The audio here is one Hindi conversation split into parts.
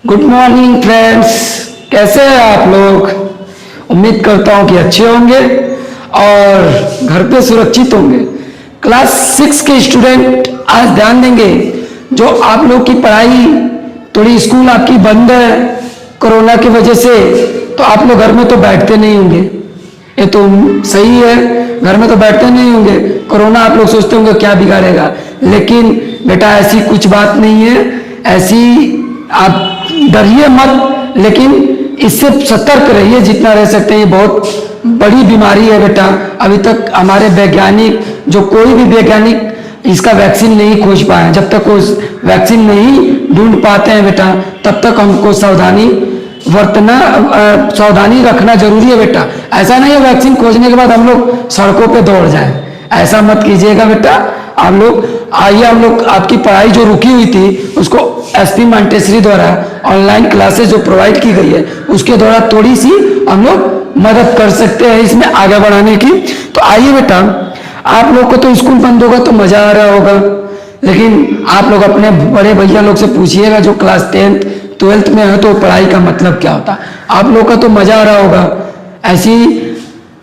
गुड मॉर्निंग फ्रेंड्स, कैसे हैं आप लोग। उम्मीद करता हूं कि अच्छे होंगे और घर पे सुरक्षित होंगे। क्लास 6 के स्टूडेंट आज ध्यान देंगे। जो आप लोग की पढ़ाई थोड़ी स्कूल आपकी बंद है कोरोना की वजह से, तो आप लोग घर में तो बैठते नहीं होंगे, ये तो सही है, घर में तो बैठते नहीं होंगे। कोरोना आप लोग सोचते होंगे क्या बिगाड़ेगा, लेकिन बेटा ऐसी कुछ बात नहीं है। ऐसी आप डरिए मत, लेकिन इससे सतर्क रहिए जितना रह सकते हैं। ये बहुत बड़ी बीमारी है बेटा। अभी तक हमारे वैज्ञानिक, जो कोई भी वैज्ञानिक इसका वैक्सीन नहीं खोज पाए। जब तक वो वैक्सीन नहीं ढूंढ पाते हैं बेटा, तब तक हमको सावधानी रखना जरूरी है बेटा। ऐसा नहीं है वैक्सीन खोजने के बाद हम लोग सड़कों पे दौड़ जाएं, ऐसा मत कीजिएगा बेटा। आप लोग आइए, हम लोग आपकी पढ़ाई जो रुकी हुई थी उसको एसपी मांटेसरी द्वारा ऑनलाइन क्लासेस जो प्रोवाइड की गई है उसके द्वारा थोड़ी सी हम लोग मदद कर सकते हैं इसमें आगे बढ़ाने की। तो आइए बेटा, आप लोग को तो स्कूल बंद होगा तो मजा आ रहा होगा, लेकिन आप लोग अपने बड़े भैया लोग से पूछिएगा जो क्लास 10th 12th में है तो पढ़ाई का मतलब क्या होता। आप लोग का तो मजा आ रहा होगा। ऐसी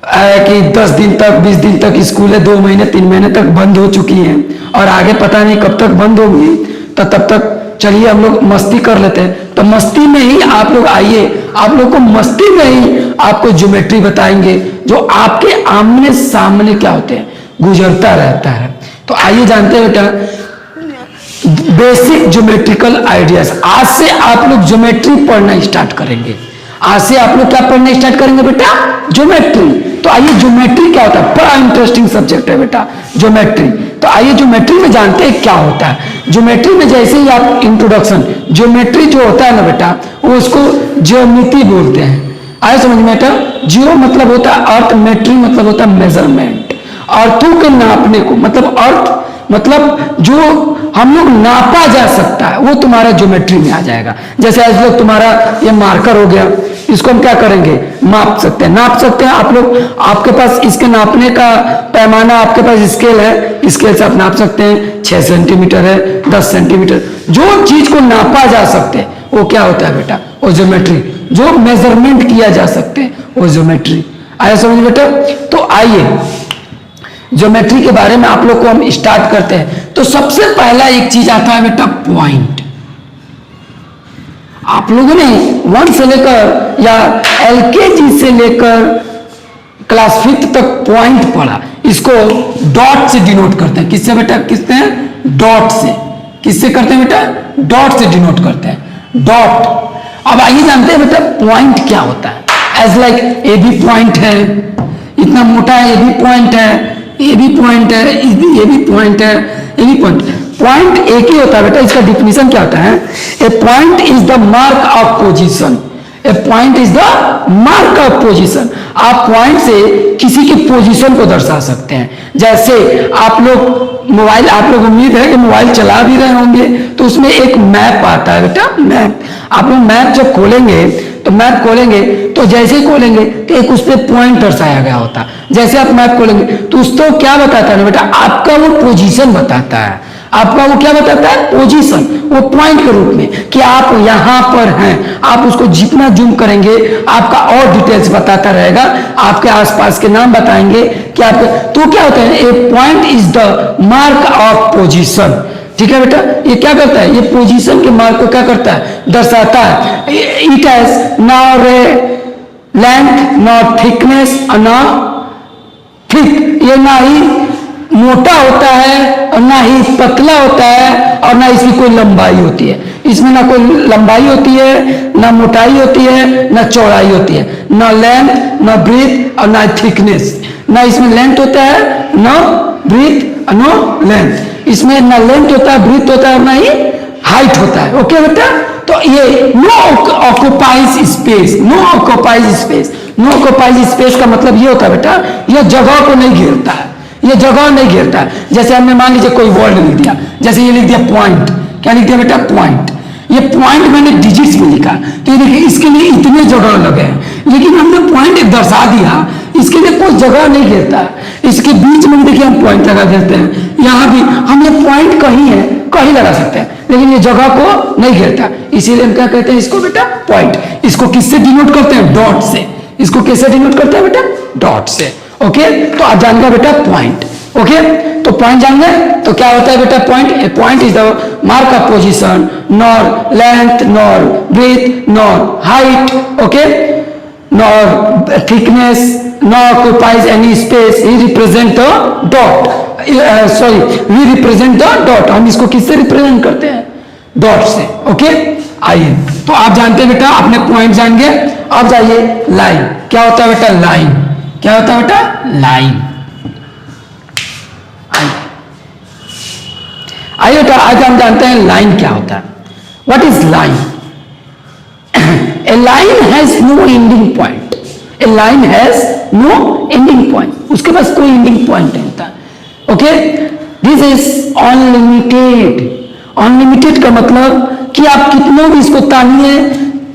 कि 10 दिन तक 20 दिन तक स्कूल 2 महीने 3 महीने तक बंद हो चुकी हैं और आगे पता नहीं कब तक बंद होगी। तो तब तक चलिए हम लोग मस्ती कर लेते हैं। तो मस्ती में ही आप लोग आइए, आप लोग को मस्ती में ही आपको ज्योमेट्री बताएंगे जो आपके आमने सामने क्या होते हैं गुजरता रहता है। तो आइए जानते हैं बेटा बेसिक ज्योमेट्रिकल आइडियाज। आज से आप लोग ज्योमेट्री पढ़ना स्टार्ट करेंगे। आज से आप लोग क्या पढ़ना स्टार्ट करेंगे बेटा? ज्योमेट्री। तो आइए ज्योमेट्री क्या होता है, बड़ा इंटरेस्टिंग सब्जेक्ट है बेटा ज्योमेट्री। तो आइए ज्योमेट्री में जानते हैं क्या होता है। ज्योमेट्री में जैसे ही आप इंट्रोडक्शन, ज्योमेट्री जो होता है ना बेटा, वो उसको ज्योमिति बोलते हैं। आए समझ में बेटा? जियो मतलब होता है अर्थ, मेट्री मतलब होता है मेजरमेंट, अर्थों के नापने को, मतलब अर्थ मतलब जो हम लोग नापा जा सकता है वो तुम्हारा ज्योमेट्री में आ जाएगा। जैसे आज लोग तुम्हारा ये मार्कर हो गया, इसको हम क्या करेंगे? माप सकते हैं, नाप सकते हैं। आप लोग, आपके पास इसके नापने का पैमाना, आपके पास स्केल है, स्केल से आप नाप सकते हैं। 6 सेंटीमीटर है, 10 सेंटीमीटर, जो चीज को नापा जा सकते हैं वो क्या होता है बेटा? वो ज्योमेट्री। जो मेजरमेंट किया जा सकते हैं वो ज्योमेट्री। आया समझ बेटा? तो आइए ज्योमेट्री के बारे में आप लोग को हम स्टार्ट करते हैं। तो सबसे पहला एक चीज आता है बेटा पॉइंट। आप लोगों ने 1 से लेकर या एलकेजी से लेकर क्लास 5th तक पॉइंट पढ़ा। इसको डॉट से डिनोट करते हैं। किससे बेटा? किससे? डॉट से। किससे करते हैं बेटा? डॉट से डिनोट करते हैं, डॉट। अब आइए जानते हैं बेटा पॉइंट क्या होता है। एज लाइक ए भी पॉइंट है, इतना मोटा है, ये भी पॉइंट है, ये भी पॉइंट है, ये भी पॉइंट है, ये भी पॉइंट। पॉइंट एक ही होता है बेटा। इसका डिफिनीशन क्या होता है? A point is the mark of position. A point is the mark of position. आप पॉइंट से किसी की पोजीशन को दर्शा सकते हैं। जैसे आप लोग मोबाइल, आप लोग उम्मीद है कि मोबाइल चला भी रहे होंगे, तो उसमें एक मैप आता है बेटा, मैप। आप लोग मैप जब खोलेंगे तो मैप खोलेंगे तो जैसे ही खोलेंगे तो एक उस पर पॉइंट दर्शाया गया होता है। जैसे आप मैप खोलेंगे तो उसको क्या बताता है ना बेटा? आपका वो पोजीशन बताता है। आपका वो क्या बताता है? पोजीशन। वो पॉइंट के रूप में कि आप यहां पर हैं। आप उसको जितना जूम करेंगे आपका और डिटेल्स बताता रहेगा, आपके आसपास के नाम बताएंगे कि आप। तो क्या होता है? A point is the mark of position. ठीक है बेटा? ये क्या करता है? ये पोजीशन के मार्क को क्या करता है? दर्शाता है। It has not length, not thickness, not thick. ये ना ही मोटा होता है और ना ही पतला होता है और ना इसकी कोई लंबाई होती है। इसमें ना कोई लंबाई होती है, ना मोटाई होती है, ना चौड़ाई होती है, ना लेंथ, ना ब्रीथ और ना थिकनेस। ना इसमें लेंथ होता है, ना ब्रीथ, नो लेंथ। इसमें ना लेंथ होता है, ब्रीथ होता है, ना ही हाइट होता है। ओके बेटा? तो ये no occupies space, no occupies space. No occupies space का मतलब ये होता है बेटा, ये जगह को नहीं घेरता है, ये जगह नहीं घेरता है। जैसे हमने मान लीजिए कोई वर्ड लिख दिया, जैसे ये लिख दिया पॉइंट। क्या लिख दिया बेटा? पॉइंट। ये पॉइंट मैंने डिजिट्स में लिखा, तो ये देखिए इसके लिए इतने जगह लगे हैं, लेकिन हमने पॉइंट एक दर्शा दिया, इसके लिए कोई जगह नहीं घेरता है। इसके बीच में देखिए हम पॉइंट लगा देते हैं, यहाँ भी हम ये पॉइंट कहीं है, कहीं लगा सकते हैं, लेकिन ये जगह को नहीं घेरता, इसीलिए हम क्या कहते हैं इसको बेटा पॉइंट। इसको किससे डिनोट करते हैं? डॉट से। इसको कैसे डिनोट करते हैं बेटा? डॉट से। ओके, तो आप जान गए बेटा पॉइंट। ओके, तो पॉइंट जान गए, तो क्या होता है बेटा point? A point is the mark of position, nor length, nor breadth, nor height, okay, nor thickness, nor occupies any space, he represent the dot, sorry we represent the dot. हम इसको किससे रिप्रेजेंट करते हैं? डॉट से। ओके, आइए, तो आप जानते हैं बेटा, आपने पॉइंट जान गए। अब जाइए लाइन। क्या होता है बेटा लाइन? क्या होता है बेटा लाइन? आइए बेटा, आज हम जानते हैं लाइन क्या होता है। What is line? A line has no ending point. A line has no ending point, उसके पास कोई एंडिंग पॉइंट नहीं होता। Okay, this is unlimited. Unlimited का मतलब कि आप कितना भी इसको तानिए,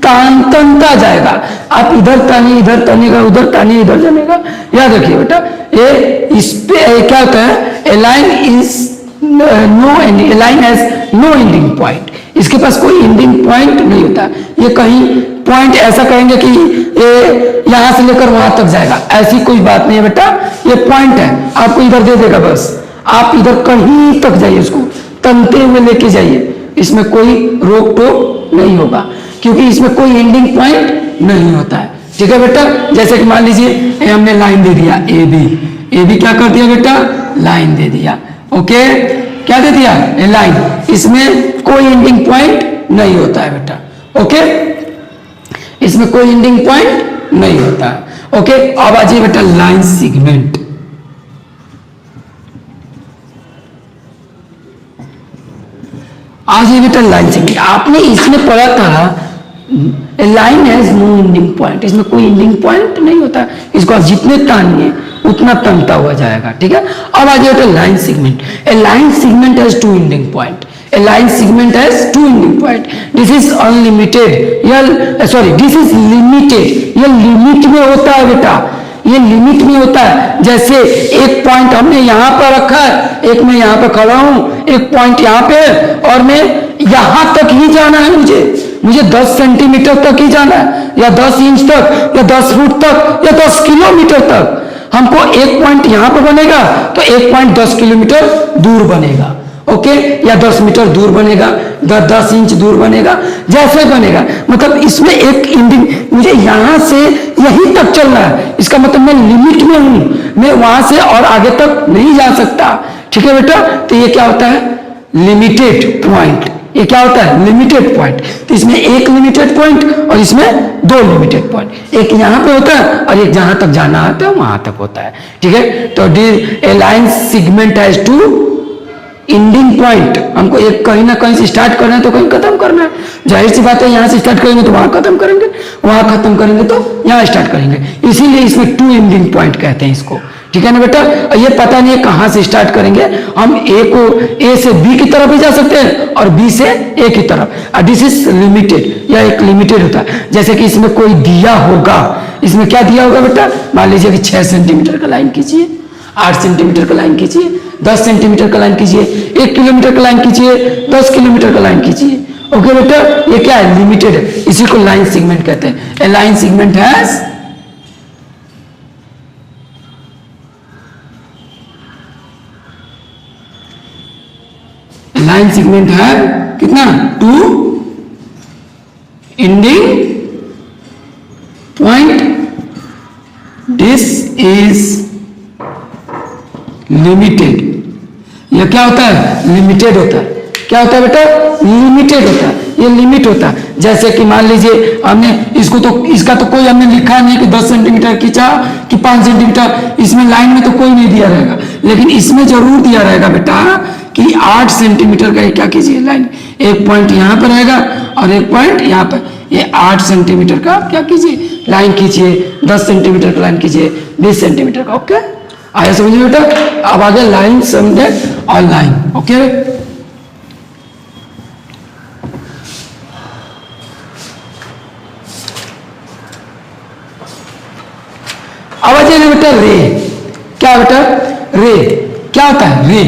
तानता जाएगा। आप इधर तानिए, इधर तानिएगा, उधर तानिए, इधर जानेगा। याद रखिए बेटा, ये इस पे क्या होता है? A line is no ending, a line has no ending point. इसके पास कोई एंडिंग पॉइंट नहीं होता। ये कहीं पॉइंट ऐसा कहेंगे कि ये यहां से लेकर वहां तक जाएगा, ऐसी कोई बात नहीं है बेटा। ये पॉइंट है, आपको इधर दे देगा, बस आप इधर कहीं तक जाइए, उसको तनते हुए लेके जाइए, इसमें कोई रोक टोक नहीं होगा, क्योंकि इसमें कोई एंडिंग पॉइंट नहीं होता है। ठीक है बेटा, जैसे कि मान लीजिए हमने लाइन दे दिया ए बी, ए बी क्या कर दिया बेटा? लाइन दे दिया। ओके, क्या दे दिया? ए लाइन। इसमें कोई एंडिंग पॉइंट नहीं होता है बेटा। ओके, इसमें कोई एंडिंग पॉइंट नहीं होता है। ओके, अब आ जाइए बेटा लाइन सेगमेंट। आज ये बेटा लाइन सेगमेंट आपने इसमें पढ़ा था, line has no ending point. इसमें कोई एंडिंग पॉइंट नहीं होता, इसको आप जितने तानिए उतना तनता हुआ जाएगा। ठीक है, अब आ जाए बेटा line segment. A line segment has two ending point. A line segment has two ending point. This is unlimited, या सॉरी दिस इज लिमिटेड। ये लिमिट में होता है बेटा, ये लिमिट में होता है। जैसे एक पॉइंट हमने यहां पर रखा है, एक मैं यहां पर खड़ा हूं, एक पॉइंट यहां पे है और मैं यहां तक ही जाना है, मुझे 10 सेंटीमीटर तक ही जाना है, या 10 इंच तक, या 10 फुट तक, या 10 किलोमीटर तक। हमको एक पॉइंट यहां पर बनेगा तो एक पॉइंट 10 किलोमीटर दूर बनेगा। ओके, या 10 मीटर दूर बनेगा, 10 इंच दूर बनेगा, जैसे बनेगा। मतलब इसमें एक एंडिंग, मुझे यहां से यहीं तक चलना है, इसका मतलब मैं लिमिट में हूं, मैं वहां से और आगे तक नहीं जा सकता। ठीक है बेटा, तो ये क्या होता है? Limited point. ये क्या होता है? Limited point. तो इसमें एक लिमिटेड पॉइंट और इसमें 2 लिमिटेड पॉइंट, एक यहां पे होता है और एक जहां तक जाना है तो वहां तक होता है। ठीक है, तो a line segment has two ending point. हमको एक कहीं ना कहीं से स्टार्ट करना है तो कहीं खत्म करना है। जाहिर सी बात है, यहां से स्टार्ट करेंगे तो वहां खत्म करेंगे, वहां खत्म करेंगे तो यहां स्टार्ट करेंगे, इसीलिए इसमें 2 एंडिंग पॉइंट कहते हैं इसको। ठीक है ना बेटा, ये पता नहीं है कहां से स्टार्ट करेंगे। हम ए को ए से बी की तरफ भी जा सकते हैं और बी से ए की तरफ। दिस इज लिमिटेड, या एक लिमिटेड होता है। जैसे कि इसमें कोई दिया होगा, इसमें क्या दिया होगा बेटा? मान लीजिए कि 6 सेंटीमीटर का लाइन खींचिए, 8 सेंटीमीटर का लाइन खींचिए, 10 सेंटीमीटर का लाइन खींचिए, 1 किलोमीटर का लाइन खींचिए, 10 किलोमीटर का लाइन खींचिए। ओके बेटा, ये क्या है? लिमिटेड है, इसी को लाइन सेगमेंट कहते हैं। A line segment has line segment है कितना? 2 ending point. This is limited. यह क्या होता है? लिमिटेड होता है। क्या होता है बेटा? लिमिटेड होता है, ये लिमिट होता है। जैसे कि मान लीजिए हमने इसको तो, इसका तो कोई हमने लिखा नहीं कि 10 सेंटीमीटर खींचा कि 5 सेंटीमीटर, इसमें लाइन में तो कोई नहीं दिया रहेगा, लेकिन इसमें जरूर दिया रहेगा बेटा कि 8 सेंटीमीटर का क्या कीजिए लाइन, एक पॉइंट यहां पर रहेगा और एक पॉइंट यहां पर, ये 8 सेंटीमीटर का क्या कीजिए लाइन खींचिए, 10 सेंटीमीटर का लाइन खींचिए, 20 सेंटीमीटर का। ओके, आया समझिए बेटा? अब आगे लाइन समझे और लाइन। ओके, अब आ जाइए बेटा रे। क्या बेटा? रे क्या होता है? रे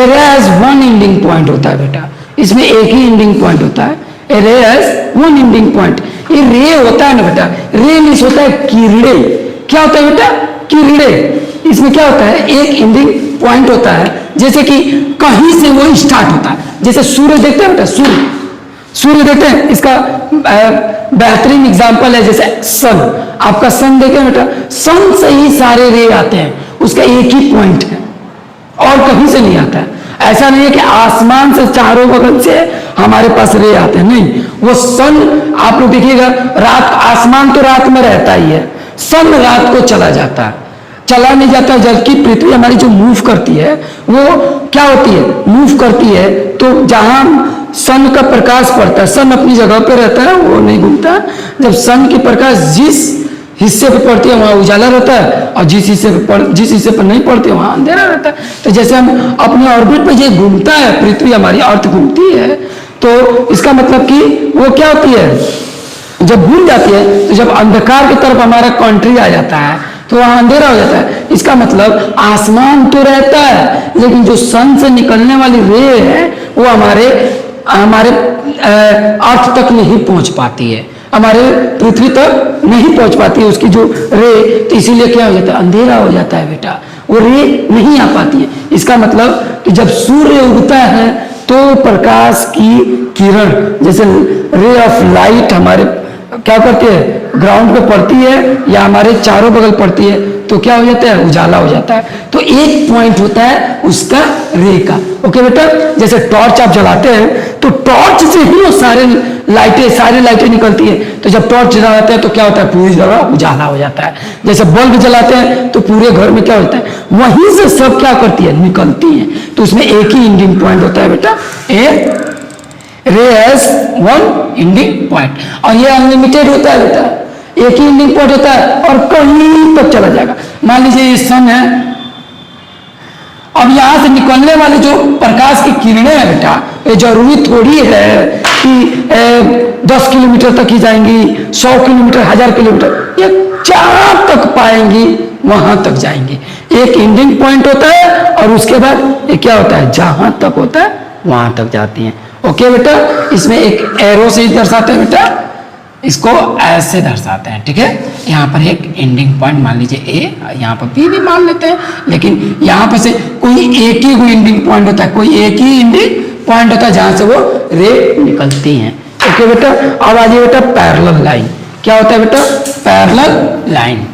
ए रे हैज वन एंडिंग पॉइंट होता है बेटा, इसमें एक ही एंडिंग पॉइंट होता है। ए रे हैज वन एंडिंग पॉइंट। ये रे होता है ना बेटा, रे मीन्स होता है किरणे। क्या होता है बेटा? किरणे। इसमें क्या होता है? एक एंडिंग पॉइंट होता है, जैसे कि कहीं से वो स्टार्ट होता है। जैसे सूर्य देखते हैं बेटा, सूर्य देखते हैं, इसका बेहतरीन एग्जांपल है जैसे सन। आपका सन देखें बेटा, सन से ही सारे रे आते हैं, उसका एक ही पॉइंट है और कहीं से नहीं आता है। ऐसा नहीं है कि आसमान से चारों बगल से हमारे पास रे आते हैं, नहीं। वो सन आप लोग देखिएगा, रात, आसमान तो रात में रहता ही है, सन रात को चला जाता है, चला नहीं जाता। जबकि पृथ्वी हमारी जो मूव करती है वो क्या होती है? मूव करती है। तो जहां सन का प्रकाश पड़ता है, सन अपनी जगह पे रहता है, वो नहीं घूमता। जब सन की प्रकाश जिस हिस्से पे पड़ती है वहां उजाला रहता है, और जिस हिस्से पर नहीं पड़ती है वहां अंधेरा रहता है। तो जैसे हम अपने ऑर्बिट पे जो घूमता है, पृथ्वी हमारी अर्थ घूमती है, तो इसका मतलब कि वो क्या होती है? जब घूम जाती है, तो जब अंधकार की तरफ हमारा कंट्री आ जाता है तो वहां अंधेरा हो जाता है। इसका मतलब आसमान तो रहता है, लेकिन जो सन से निकलने वाली रे है वो हमारे अर्थ तक नहीं पहुंच पाती है, हमारे पृथ्वी तक नहीं पहुंच पाती है उसकी जो रे। तो इसीलिए क्या हो जाता है? अंधेरा हो जाता है बेटा, वो रे नहीं आ पाती है। इसका मतलब कि जब सूर्य उगता है तो प्रकाश की किरण, जैसे रे ऑफ लाइट हमारे क्या करती है? ग्राउंड पे पड़ती है या हमारे चारों बगल पड़ती है, तो क्या हो जाता है? उजाला हो जाता है। तो एक पॉइंट होता है उसका रे का। ओके बेटा, जैसे टॉर्च आप जलाते हैं तो टॉर्च से ही वो सारी लाइटें निकलती है। तो जब टॉर्च जलाते हैं तो क्या होता है? पूरी जगह उजाला हो जाता है। जैसे बल्ब जलाते हैं तो पूरे घर में क्या होता है? वहीं से सब क्या करती है? निकलती है। तो उसमें एक ही एंडिंग पॉइंट होता है बेटा, ए रे हैज वन एंडिंग पॉइंट। और ये अनलिमिटेड होता है बेटा, एक ही एंडिंग पॉइंट होता है और कहीं तक चला जाएगा। मान लीजिए ये सन है, अब यहां से निकलने वाले जो प्रकाश की किरणें हैं बेटा, ये जरूरी थोड़ी है कि 10 किलोमीटर तक ही जाएंगी, 100 किलोमीटर, 1000 किलोमीटर, ये जहां तक पाएंगी वहां तक जाएंगी। एक एंडिंग पॉइंट होता है और उसके बाद ये क्या होता है? जहां तक होता है वहां तक जाती हैं। ओके बेटा, इसमें एक एरो से ही दर्शाते हैं बेटा, इसको ऐसे दर्शाते हैं, ठीक है। यहाँ पर एक एंडिंग पॉइंट मान लीजिए ए, यहाँ पर बी भी मान लेते हैं, लेकिन यहाँ पर से कोई एक ही कोई एंडिंग पॉइंट होता है, कोई एक ही एंडिंग पॉइंट होता है जहां से वो रे निकलती हैं। ओके बेटा, अब आ जाइए बेटा पैरेलल लाइन। क्या होता है बेटा? Parallel line.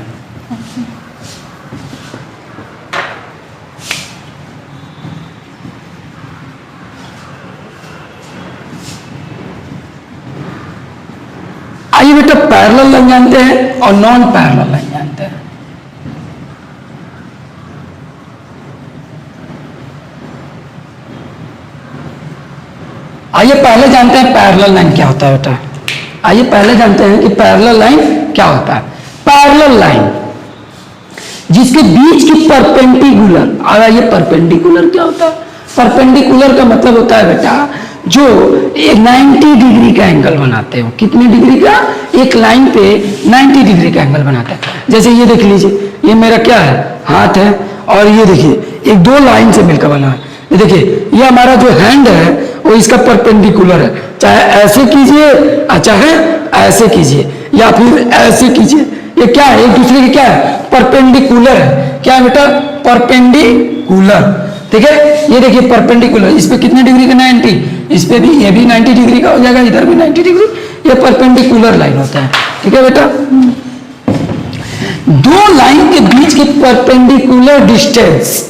आइए बेटा पैरेलल लाइन जानते हैं और नॉन पैरेलल लाइन जानते हैं। आइए पहले जानते हैं पैरेलल लाइन क्या होता है बेटा। आइए पहले जानते हैं कि पैरेलल लाइन क्या होता है। पैरेलल लाइन जिसके बीच की परपेंडिकुलर, और आइए परपेंडिकुलर क्या होता है? परपेंडिकुलर का मतलब होता है बेटा जो 90 डिग्री का एंगल बनाते हो। कितने डिग्री का? एक लाइन पे 90 डिग्री का एंगल बनाता है। जैसे ये देख लीजिए, ये मेरा क्या है? हाथ है, और ये देखिए एक दो लाइन से मिलकर बना है। ये देखिए ये हमारा जो हैंड है वो इसका परपेंडिकुलर है, चाहे ऐसे कीजिए चाहे ऐसे कीजिए या फिर ऐसे कीजिए। ये क्या है? एक दूसरे के क्या है? परपेंडिकुलर है। क्या है बेटा? परपेंडिकुलर। ठीक है, ये देखिए परपेंडिकुलर, इस पे कितने डिग्री का? 90। इस पे भी, ये भी 90 डिग्री का हो जाएगा, इधर भी 90 डिग्री। ये परपेंडिकुलर लाइन होता है। ठीक है बेटा, दो लाइन के बीच की परपेंडिकुलर डिस्टेंस,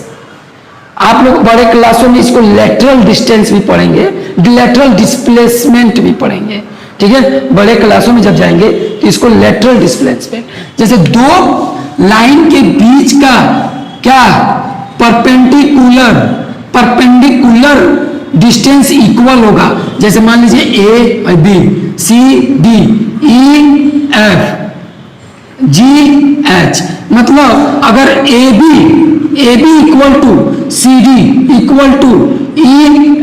आप लोग बड़े क्लासों में इसको लेटरल डिस्टेंस भी पढ़ेंगे, लेटरल डिस्प्लेसमेंट भी पढ़ेंगे। ठीक है, बड़े क्लासों में जब जाएंगे तो इसको लेटरल डिस्प्लेसमेंट, जैसे दो लाइन के बीच का क्या परपेंडिकुलर डिस्टेंस इक्वल होगा। जैसे मान लीजिए ए और B, C D, E F G H, मतलब अगर A B equal to C D equal to E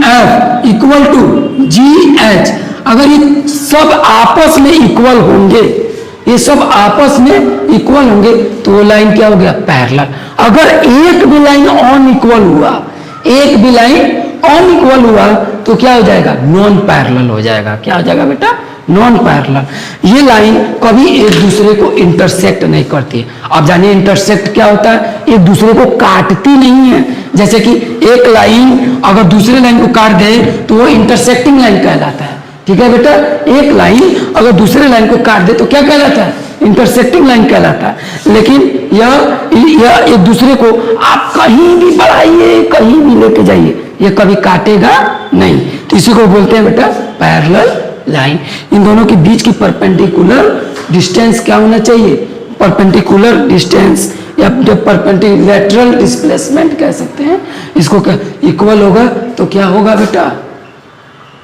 F equal to G H, अगर ये सब आपस में इक्वल होंगे, ये सब आपस में इक्वल होंगे तो वो लाइन क्या हो गया? पैरेलल। अगर एक भी लाइन अनइक्वल हुआ, एक भी लाइन अनइक्वल हुआ तो क्या हो जाएगा, नॉन पैरेलल हो जाएगा। क्या हो जाएगा बेटा, नॉन पैरेलल। ये लाइन कभी एक दूसरे को इंटरसेक्ट नहीं करती। आप जानिए इंटरसेक्ट क्या होता है, एक दूसरे को काटती नहीं है। जैसे कि एक लाइन अगर दूसरे लाइन को काट दे तो वो इंटरसेक्टिंग लाइन कहलाता है। ठीक है बेटा, एक लाइन अगर दूसरे लाइन को काट दे तो क्या कहलाता है, इंटरसेक्टिंग लाइन कहलाता है। लेकिन यह एक दूसरे को आप कहीं भी बढ़ाइए कहीं भी लेके जाइए, ये कभी काटेगा नहीं। तो इसी को बोलते हैं बेटा पैरेलल लाइन। इन दोनों के बीच की परपेंडिकुलर डिस्टेंस क्या होना चाहिए, परपेंडिकुलर डिस्टेंस या परपेंडिकुलर डिस्प्लेसमेंट कह सकते हैं इसको। इक्वल होगा तो क्या होगा बेटा,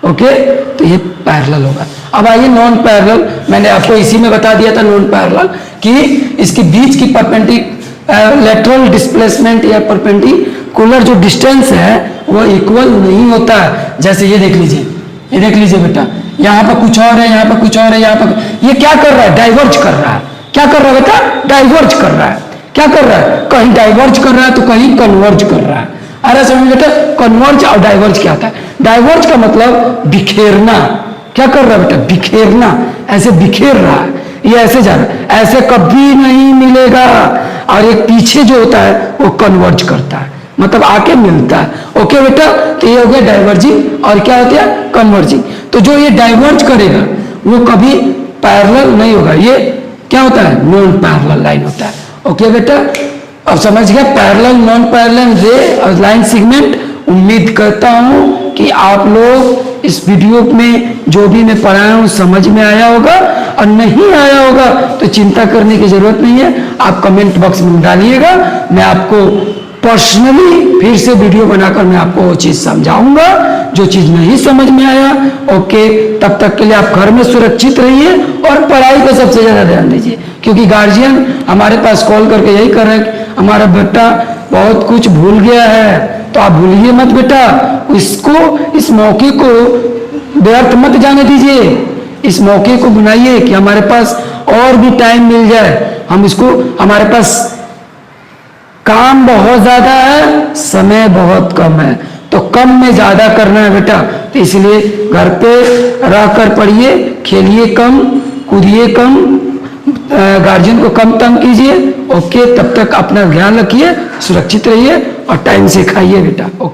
ओके, तो ये पैरेलल होगा। अब आइए नॉन पैरेलल, मैंने आपको इसी में बता दिया था नॉन पैरेलल कि इसके बीच की परपेंडिकुलर डिस्प्लेसमेंट या परपेंडिकुलर जो डिस्टेंस है वो इक्वल नहीं होता है। जैसे ये देख लीजिए, ये देख लीजिए बेटा, यहाँ पर कुछ और है, यहाँ पर कुछ और है, यहाँ पर ये क्या कर रहा है, डाइवर्ज कर रहा है। क्या कर रहा है बेटा, डाइवर्ज कर रहा है। क्या कर रहा है, कहीं डाइवर्ज कर रहा है तो कहीं कन्वर्ज कर रहा है। अरे समझ बेटा, कन्वर्ज और डाइवर्ज क्या होता है, डाइवर्ज का मतलब बिखेरना। क्या कर रहा है बेटा, बिखेरना, ऐसे बिखेर रहा है, ये ऐसे जा रहा है, ऐसे कभी नहीं मिलेगा। और एक पीछे जो होता है वो कन्वर्ज करता है, मतलब आके मिलता है। ओके बेटा, तो ये हो गया डाइवर्जिंग और क्या होता है, कन्वर्जिंग। तो जो ये डाइवर्ज करेगा वो कभी पैरेलल नहीं होगा, ये क्या होता है, नॉन पैरेलल लाइन होता है। ओके बेटा, अब समझ गया पैरेलल, नॉन पैरेलल, रे और लाइन सेगमेंट। उम्मीद करता हूं कि आप लोग इस वीडियो में जो भी मैं पढ़ाया हूं समझ में आया होगा, और नहीं आया होगा तो चिंता करने की जरूरत नहीं है, आप कमेंट बॉक्स में डालिएगा। मैं आपको पर्सनली फिर से वीडियो बनाकर मैं आपको वो चीज समझाऊंगा जो चीज नहीं समझ में आया। ओके, तब तक के लिए आप घर में सुरक्षित रहिए और पढ़ाई पर सबसे ज्यादा ध्यान दीजिए, क्योंकि गार्जियन हमारे पास कॉल करके यही कर रहे हैं कि हमारा बेटा बहुत कुछ भूल गया है। तो आप भूलिए मत बेटा, इसको, इस मौके को व्यर्थ मत जाने दीजिए। इस मौके को बनाइए कि हमारे पास और भी टाइम मिल जाए। हम इसको, हमारे पास काम बहुत ज्यादा है, समय बहुत कम है, तो कम में ज्यादा करना है बेटा। तो इसलिए घर पे रहकर पढ़िए, खेलिए कम, कूदिए कम, गार्जियन को कम तंग कीजिए। ओके, तब तक अपना ध्यान रखिए, सुरक्षित रहिए और टाइम से खाइए बेटा। ओके।